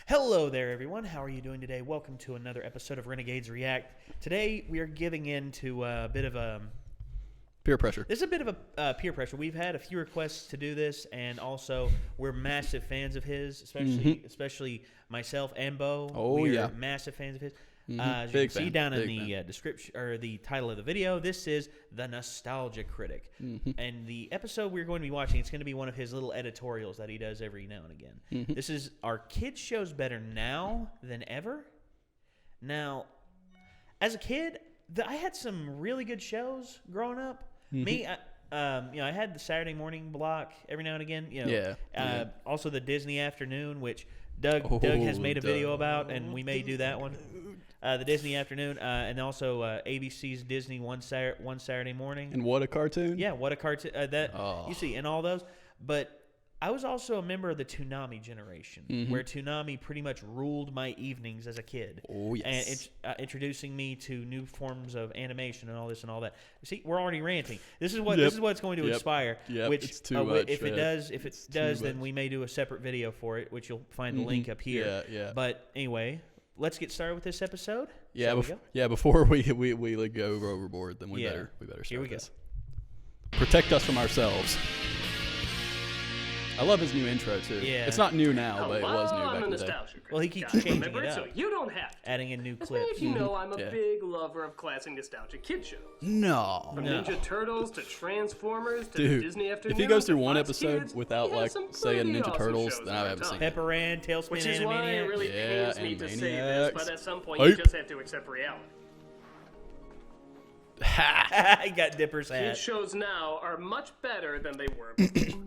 Hello there, everyone. How are you doing today? Welcome to another episode of Renegades React. Today, we are giving into a bit of a... Peer pressure. This is a bit of a peer pressure. We've had a few requests to do this, and also we're massive fans of his, especially myself and Bo. Oh, we yeah. are massive fans of his. As you Big can see fan. down in Big the description or the title of the video, this is the Nostalgia Critic, and the episode we're going to be watching, it's going to be one of his little editorials that he does every now and again. This is "Are kids shows better now than ever?" Now, as a kid, I had some really good shows growing up. Me, I had the Saturday morning block every now and again. Also the Disney afternoon, which Doug has made a video about, and we may do that one. The Disney afternoon, and also ABC's Disney one Saturday morning. And what a cartoon! Yeah, what a cartoon! You see, and all those. But I was also a member of the Toonami generation, where Toonami pretty much ruled my evenings as a kid. Oh, yes. And it's introducing me to new forms of animation and all this and all that. See, we're already ranting. This is what it's going to inspire. Which it's too much, if it does, then we may do a separate video for it, which you'll find the link up here. Yeah. But anyway, let's get started with this episode. Before we like go overboard, then we better start. Here we go. This. Protect us from ourselves. I love his new intro too. Yeah. It's not new now, but it was new back in the day. Well, he keeps changing it up. So you don't have to. Adding in new As clips. many of you know, I'm a big lover of classic nostalgic kid shows. No. From Ninja Turtles to Transformers to Dude, Disney Afternoon. if he goes through to one Fox episode Kids, without he has some saying pretty Ninja awesome Turtles, shows then of I our haven't time. seen it. Pepper Ann, Tailspin, Which is why it really pains me to say this, but at some point you just have to accept reality. I got Dipper's Kid hat. shows now are much better than they were before.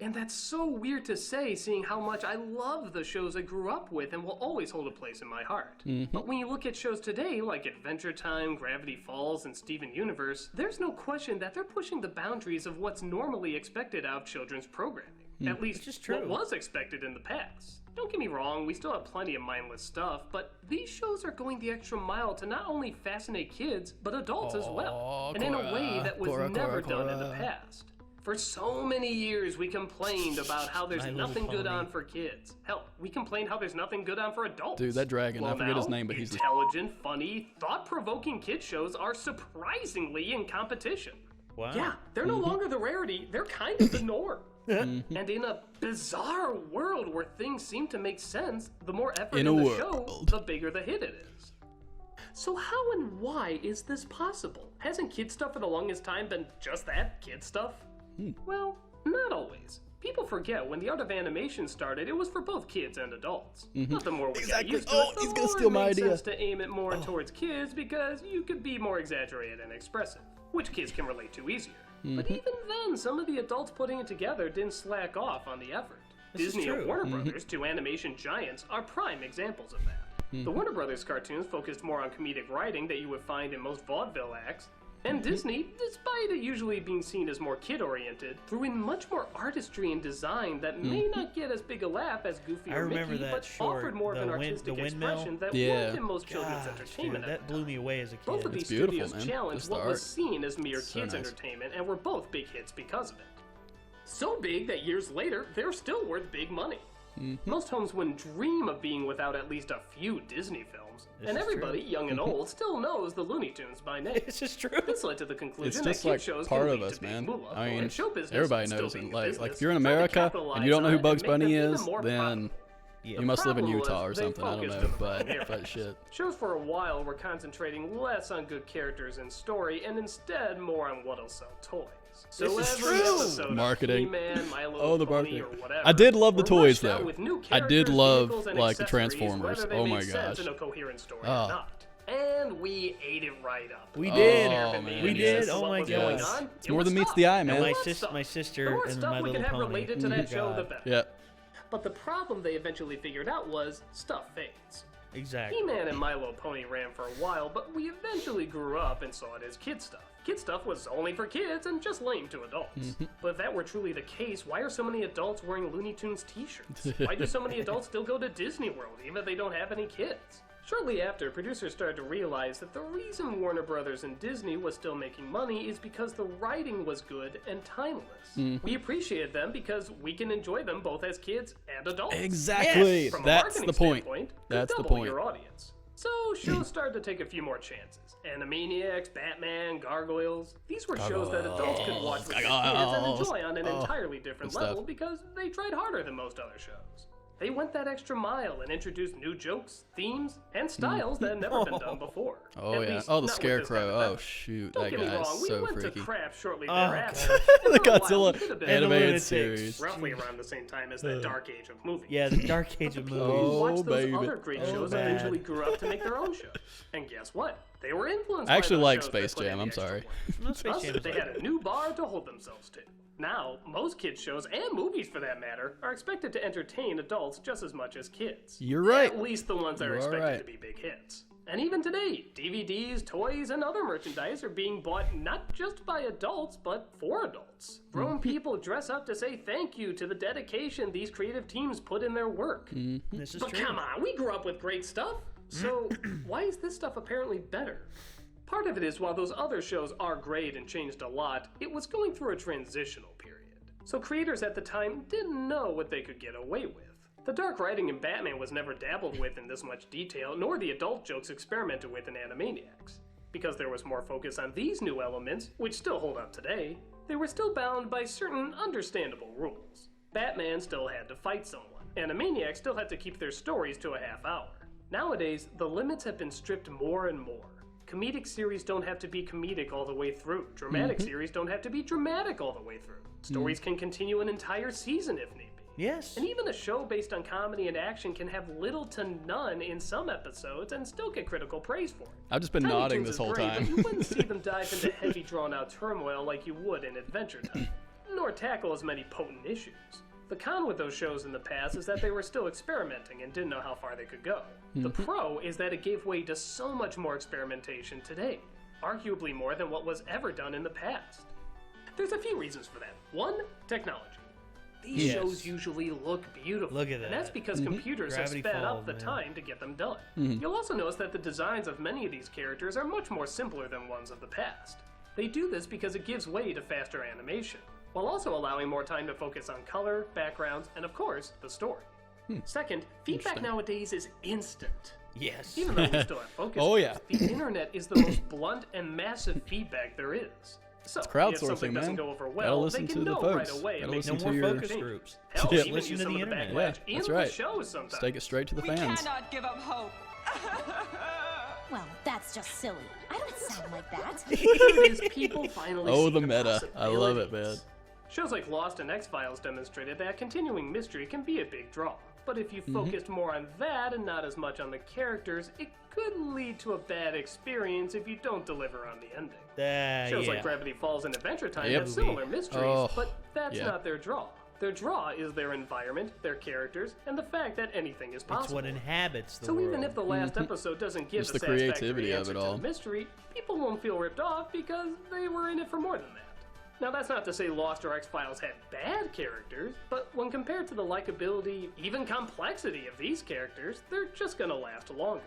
And that's so weird to say, seeing how much I love the shows I grew up with and will always hold a place in my heart. But when you look at shows today, like Adventure Time, Gravity Falls, and Steven Universe, there's no question that they're pushing the boundaries of what's normally expected out of children's programming. At least what was expected in the past. Don't get me wrong, we still have plenty of mindless stuff, but these shows are going the extra mile to not only fascinate kids, but adults as well. And in a way that was never done in the past. For so many years, we complained about how there's nothing good on for kids. Hell, we complained how there's nothing good on for adults. Dude, that dragon, Well, I forget his name, but he's intelligent, funny, thought-provoking kid shows are surprisingly in competition. Wow. Yeah, they're no longer the rarity, they're kind of the norm. And in a bizarre world where things seem to make sense, the more effort in the show, the bigger the hit it is. So how and why is this possible? Hasn't kid stuff for the longest time been just that, kid stuff? Well, not always. People forget when the art of animation started, it was for both kids and adults. Not the more we got used to it, the he's gonna more steal it my made idea. sense to aim it more towards kids because you could be more exaggerated and expressive, which kids can relate to easier. But even then, some of the adults putting it together didn't slack off on the effort. Disney and Warner Brothers, two animation giants, are prime examples of that. The Warner Brothers cartoons focused more on comedic writing that you would find in most vaudeville acts, and Disney, despite it usually being seen as more kid-oriented, threw in much more artistry and design that may not get as big a laugh as Goofy or Mickey, but offered more of an artistic expression that worked in most children's entertainment. That blew me away as a kid. Both of these studios challenged what was seen as mere kids' entertainment and were both big hits because of it. So big that years later, they're still worth big money. Most homes wouldn't dream of being without at least a few Disney films, and everybody, young and old, still knows the Looney Tunes by name. This is true. This led to the conclusion It's that just kid like shows part can of lead us, to big man. moolah, I mean, and show business everybody still knows being it. a Like business, if you're in try to America capitalize and you don't know who on it Bugs and make Bunny them even is, more then profitable. you must live in problem Utah or was they something. I don't focused know, on the but narrative. shit. Shows for a while were concentrating less on good characters and story, and instead more on what'll sell toys. So This is every true. episode of Marketing. He-Man, My Little Oh, the Pony, marketing. or whatever, I did love the were toys, rushed out though. with new I did characters, love, vehicles, and like, the accessories, Transformers. whether they Oh made my sense gosh. in a coherent story Oh. or not. And we ate it right up. We did. Oh, man. We did. Oh What my was going gosh. on? It's It more was than meets stuff. the eye, And man. my The sister more and stuff My we Little could have Pony. related to that show, the God. better. Yeah. But the problem they eventually figured out was stuff fades. Exactly. He-Man and My Little Pony ran for a while, but we eventually grew up and saw it as kid stuff. Kid stuff was only for kids and just lame to adults. But if that were truly the case, why are so many adults wearing Looney Tunes t-shirts? Why do so many adults still go to Disney World, even if they don't have any kids? Shortly after, producers started to realize that the reason Warner Brothers and Disney was still making money is because the writing was good and timeless. We appreciated them because we can enjoy them both as kids and adults. Exactly. From a That's marketing the point. standpoint, That's the double point. your audience. So shows started to take a few more chances. Animaniacs, Batman, Gargoyles. These were shows that adults could watch with their kids and enjoy on an entirely different level because they tried harder than most other shows. They went that extra mile and introduced new jokes, themes, and styles that had never been done before. Oh, At yeah. least Oh, the not with this Scarecrow. kind of Oh, effort. shoot. Don't That get me guy wrong, is we so went freaky. to crap shortly Oh, thereafter. God. The For a while, Godzilla we could have been animated Lunatics. series. roughly around the same time as the Dark Age of movies. Yeah, the Dark Age of People movies. who watched Oh, those baby. other great Oh, shows bad. eventually grew up to make their own shows. And guess what? They were influenced I by actually those like shows that Space put in Jam, the I'm extra sorry. work. No, Space Thus, Jam is they like had a new bar to hold themselves to. Now, most kids shows, and movies for that matter, are expected to entertain adults just as much as kids. You're right. At least the ones that are You are expected right. to be big hits. And even today, DVDs, toys, and other merchandise are being bought not just by adults, but for adults. Grown people dress up to say thank you to the dedication these creative teams put in their work. This is But true. come on, we grew up with great stuff. So why is this stuff apparently better? Part of it is while those other shows are great and changed a lot, it was going through a transitional period. So creators at the time didn't know what they could get away with. The dark writing in Batman was never dabbled with in this much detail, nor the adult jokes experimented with in Animaniacs. Because there was more focus on these new elements, which still hold up today, they were still bound by certain understandable rules. Batman still had to fight someone. Animaniacs still had to keep their stories to a half hour. Nowadays, the limits have been stripped more and more. Comedic series don't have to be comedic all the way through. Dramatic series don't have to be dramatic all the way through. Stories can continue an entire season if need be. Yes. And even a show based on comedy and action can have little to none in some episodes and still get critical praise for it. I've just been Tiny nodding Toons this is whole great, time. But you wouldn't see them dive into heavy drawn-out turmoil like you would in Adventure Time, nor tackle as many potent issues. The con with those shows in the past is that they were still experimenting and didn't know how far they could go. The pro is that it gave way to so much more experimentation today, arguably more than what was ever done in the past. There's a few reasons for that. One, technology. These Yes. shows usually look beautiful. Look at And that's that. because computers Gravity have sped Falls, up the man. time to get them done. You'll also notice that the designs of many of these characters are much more simpler than ones of the past. They do this because it gives way to faster animation, while also allowing more time to focus on color, backgrounds, and of course, the story. Second, feedback Interesting. nowadays is instant. Yes. Even though we still have focus Oh, groups, yeah. the internet is the most blunt and massive feedback there is. So, if crowdsourcing, something doesn't man. go over Gotta well, listen they to can the know folks. right away Gotta and make listen No to more your- focus change. groups. Hell, Yeah. even Listen use to some the of the internet. backlash Yeah, in that's the right. shows sometimes. Let's take it straight to the We fans. cannot give up hope. Well, that's just silly. I don't sound like that. The truth is, people finally Oh, see the meta. I love it, possibilities. man. Shows like Lost and X-Files demonstrated that continuing mystery can be a big draw. But if you focused more on that and not as much on the characters, it could lead to a bad experience if you don't deliver on the ending. Shows yeah. like Gravity Falls and Adventure Time Yep. have similar mysteries, Oh, but that's yeah. not their draw. Their draw is their environment, their characters, and the fact that anything is possible. It's what inhabits the So world. even if the last episode doesn't give Just a the satisfactory creativity of answer it to all. the mystery, people won't feel ripped off because they were in it for more than that. Now that's not to say Lost or X-Files had bad characters, but when compared to the likability, even complexity of these characters, they're just gonna last longer.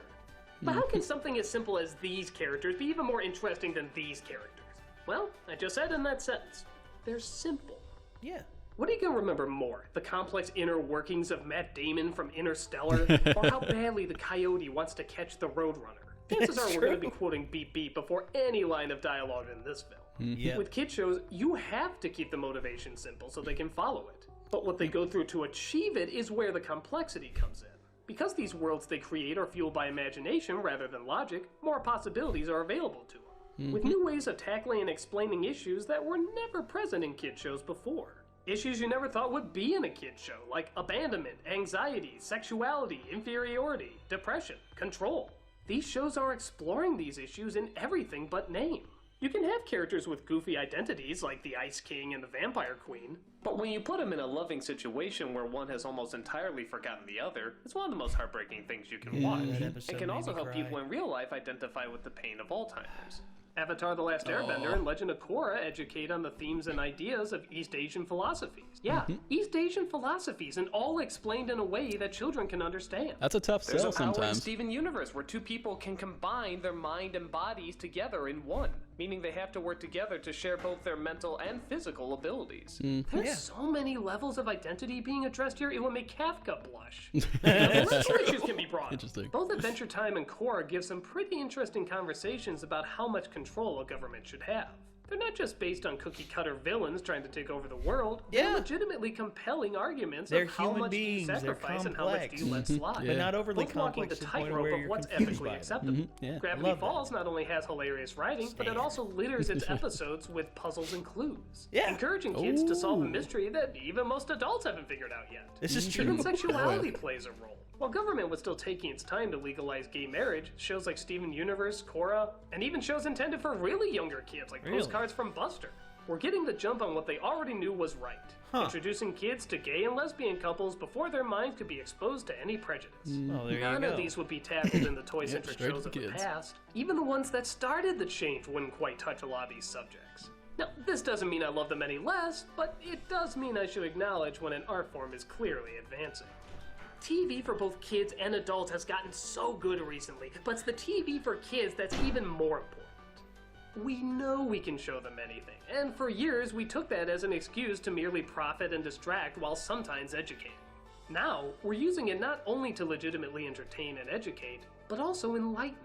But how can something as simple as these characters be even more interesting than these characters? Well, I just said in that sentence, they're simple. Yeah. What are you gonna remember more? The complex inner workings of Matt Damon from Interstellar, or how badly the coyote wants to catch the Roadrunner? Chances are we're gonna be quoting Beep Beep before any line of dialogue in this film. Yeah. With kid shows, you have to keep the motivation simple so they can follow it. But what they go through to achieve it is where the complexity comes in. Because these worlds they create are fueled by imagination rather than logic, more possibilities are available to them. With new ways of tackling and explaining issues that were never present in kid shows before. Issues you never thought would be in a kid show, like abandonment, anxiety, sexuality, inferiority, depression, control. These shows are exploring these issues in everything but name. You can have characters with goofy identities like the Ice King and the Vampire Queen, but when you put them in a loving situation where one has almost entirely forgotten the other, it's one of the most heartbreaking things you can watch. that episode It can made also me help cry. people in real life identify with the pain of Alzheimer's. Avatar: The Last Airbender and Legend of Korra educate on the themes and ideas of East Asian philosophies. Yeah, East Asian philosophies, and all explained in a way that children can understand. That's a tough There's sell a power in sometimes. Steven Universe where two people can combine their mind and bodies together in one, meaning they have to work together to share both their mental and physical abilities. There's so many levels of identity being addressed here, it would make Kafka blush. Racial issues can be brought up. Interesting. Both Adventure Time and Korra give some pretty interesting conversations about how much control a government should have. They're not just based on cookie-cutter villains trying to take over the world. Yeah. They're legitimately compelling arguments They're of how human much do you beings, they're sacrifice and how much do you let slide. But not overly Both walking the complex to the point tightrope where of you're what's confused ethically by it. acceptable. Yeah. Gravity Love that. Falls not only has hilarious writing, but it also litters its episodes with puzzles and clues, Yeah. encouraging kids to solve a mystery that even most adults haven't figured out yet. This is true. Even sexuality plays a role. While government was still taking its time to legalize gay marriage, shows like Steven Universe, Korra, and even shows intended for really younger kids like Really? Postcards from Buster, were getting the jump on what they already knew was right. Introducing kids to gay and lesbian couples before their minds could be exposed to any prejudice. Oh, there you None go. of these would be tackled in the toy-centric straight to shows the of the kids. past. Even the ones that started the change wouldn't quite touch a lot of these subjects. Now, this doesn't mean I love them any less, but it does mean I should acknowledge when an art form is clearly advancing. TV for both kids and adults has gotten so good recently, but it's the TV for kids that's even more important. We know we can show them anything, and for years we took that as an excuse to merely profit and distract while sometimes educating. Now, we're using it not only to legitimately entertain and educate, but also enlighten.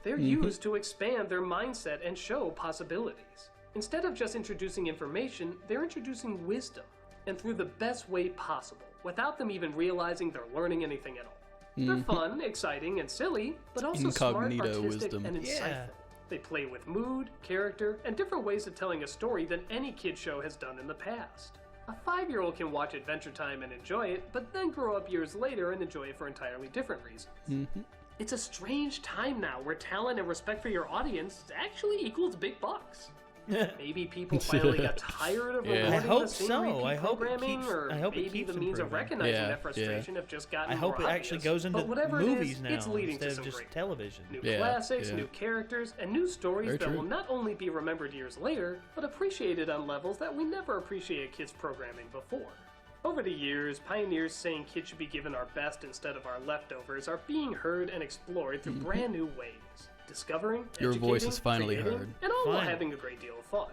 They're used to expand their mindset and show possibilities. Instead of just introducing information, they're introducing wisdom, and through the best way possible, without them even realizing they're learning anything at all. They're fun, exciting, and silly, but also smart, Incognito artistic, wisdom. and insightful. Yeah. They play with mood, character, and different ways of telling a story than any kid show has done in the past. A 5-year-old can watch Adventure Time and enjoy it, but then grow up years later and enjoy it for entirely different reasons. It's a strange time now where talent and respect for your audience actually equals big bucks. Maybe people finally got tired of Yeah. rewarding I hope the same so. repeat I hope it programming, keeps- or I hope it maybe keeps the means of improving. recognizing Yeah, that frustration have just gotten I hope it more actually obvious. goes into But whatever it movies is, now it's leading instead to of some just great television. new Yeah, classics, yeah. new characters, and new stories Very that true. will not only be remembered years later, but appreciated on levels that we never appreciated kids' programming before. Over the years, pioneers saying kids should be given our best instead of our leftovers are being heard and explored through brand new ways, discovering, Your voice educating, is finally creating, heard. and all while Finally. having a great deal of fun.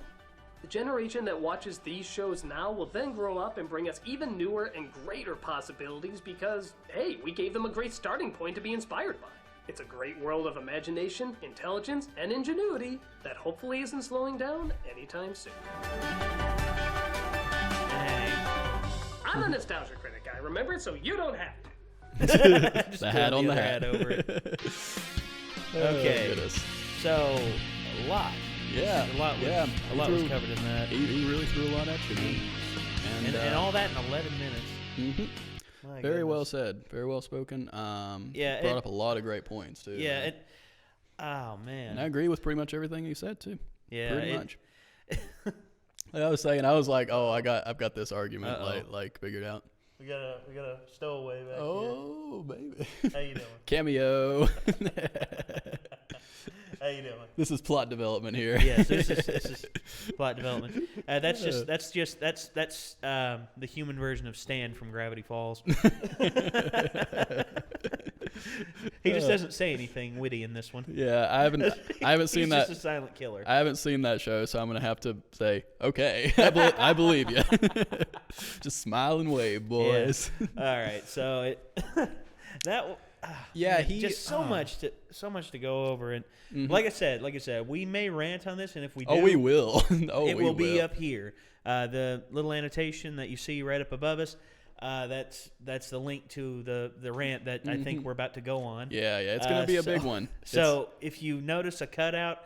The generation that watches these shows now will then grow up and bring us even newer and greater possibilities because, hey, we gave them a great starting point to be inspired by. It's a great world of imagination, intelligence, and ingenuity that hopefully isn't slowing down anytime soon. I'm a nostalgia critic guy, remember? So you don't have to. Just The throw hat on the other hat. over it. Oh, Okay. goodness. So, a lot. Yeah. A lot was, yeah. a lot was covered in that. He really threw a lot at you, man. And all that in 11 minutes. Mhm. My Very well goodness. said. Very well spoken. Yeah, Brought it- up a lot of great points, too. Yeah. man. Oh, man. And I agree with pretty much everything he said, too. Yeah, Pretty it- much. Like I was saying, I was like, oh, I've got this argument Uh-oh. like figured out. We got a stowaway back Oh, baby. here. How you doing? Cameo. How you doing? This is plot development here. Yes, this is plot development. That's the human version of Stan from Gravity Falls. He just doesn't say anything witty in this one. Yeah, I haven't seen He's that. just a silent killer. I haven't seen that show, so I'm gonna have to say, okay, I believe you. Just smile and wave, boys. All right, so that Yeah, just so much to go over, and like I said, we may rant on this, and if we do, Oh, we will. it will be up here. The little annotation that you see right up above us, that's the link to the rant that I think we're about to go on. Yeah, it's gonna be a big one. So if you notice a cutout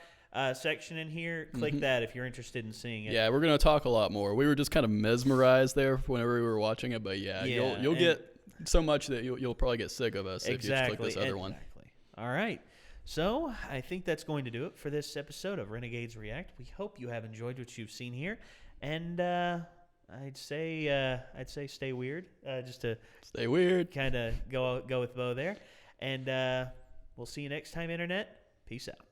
section in here, click that if you're interested in seeing it. Yeah, we're gonna talk a lot more. We were just kind of mesmerized there whenever we were watching it, but you'll get so much that you'll probably get sick of us if you just click this other one. Exactly. All right. So I think that's going to do it for this episode of Renegades React. We hope you have enjoyed what you've seen here, and I'd say stay weird, just to Stay weird. kind of go with Bo there, and we'll see you next time, Internet. Peace out.